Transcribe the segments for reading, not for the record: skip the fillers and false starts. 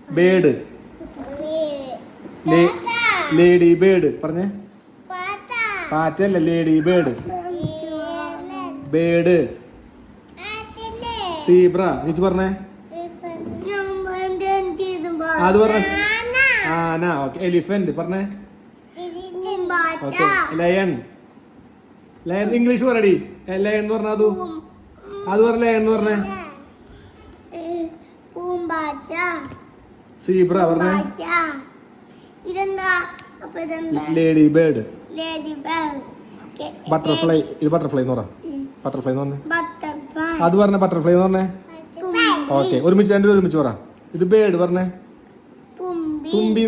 Bird. Ladybird പറഞ്ഞേ. പാറ്റല്ല, ladybird. Bird. Zebra. ചേച്ചി പറഞ്ഞേ. അത് പറഞ്ഞ ആന. ഓക്കെ. എലിഫന്റ് പറഞ്ഞേ. ഓക്കെ. ലയൺ. ലയൺ ഇംഗ്ലീഷ് പറയടി. ലയൺ എന്ന് പറഞ്ഞ അത് പറഞ്ഞ ലയൺ എന്ന് പറഞ്ഞേ. സീബ്ര പറഞ്ഞേ. Ladybird. ബട്ടർഫ്ലൈ. ഇത് ബട്ടർഫ്ലൈ എന്ന് പറ. ബട്ടർഫ്ലൈ എന്ന് പറഞ്ഞേ. അത് പറഞ്ഞ ബട്ടർഫ്ലൈ എന്ന് പറഞ്ഞേ. ഓക്കെ. ഒരുമിച്ച് രണ്ടുപേരും ഒരുമിച്ച് പറ. ഇത് ബേർഡ് പറഞ്ഞേ.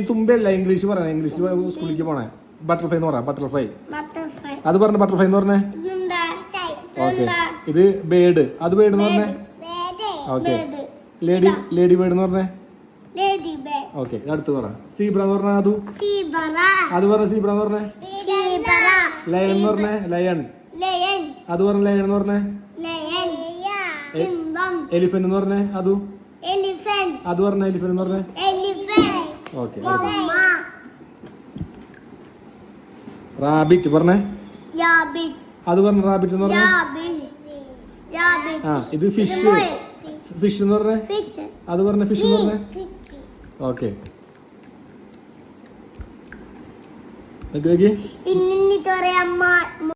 തുമ്പല്ല, ഇംഗ്ലീഷ് പറയണേ. ഇംഗ്ലീഷ് സ്കൂളിലേക്ക് പോണേ. ബട്ടർഫ്ലൈ എന്ന് പറ. ബട്ടർഫ്ലൈ. അത് പറഞ്ഞ ബട്ടർഫ്ലൈ എന്ന് പറഞ്ഞേ. ഓക്കെ. ഇത് ബേർഡ്. അത് ബേർഡ് എന്ന് പറഞ്ഞേ. ഓക്കെ. ലേഡി ബേർഡ് എന്ന് പറഞ്ഞേ. ഓക്കെ. അടുത്ത് പറ. സീബ്ര എന്ന് പറഞ്ഞ അത് പറഞ്ഞ. സീബ്ര എന്ന് പറഞ്ഞേ. ലയൺ എന്ന് പറഞ്ഞേ. ലയൺ. അത് പറഞ്ഞ ലയൺ എന്ന് പറഞ്ഞേ. എലിഫന്റ് എന്ന് പറഞ്ഞേ. അത് പറഞ്ഞ എലിഫന്റ് എന്ന് പറഞ്ഞേ. ഓക്കെ. റാബിറ്റ് പറഞ്ഞേ. അത് പറഞ്ഞ റാബിറ്റ് എന്ന് പറഞ്ഞേ. ഇത് ഫിഷ്. ഫിഷ് എന്ന് പറഞ്ഞേ. അത് പറഞ്ഞ ഫിഷ് എന്ന് പറഞ്ഞേ. ഓക്കെ.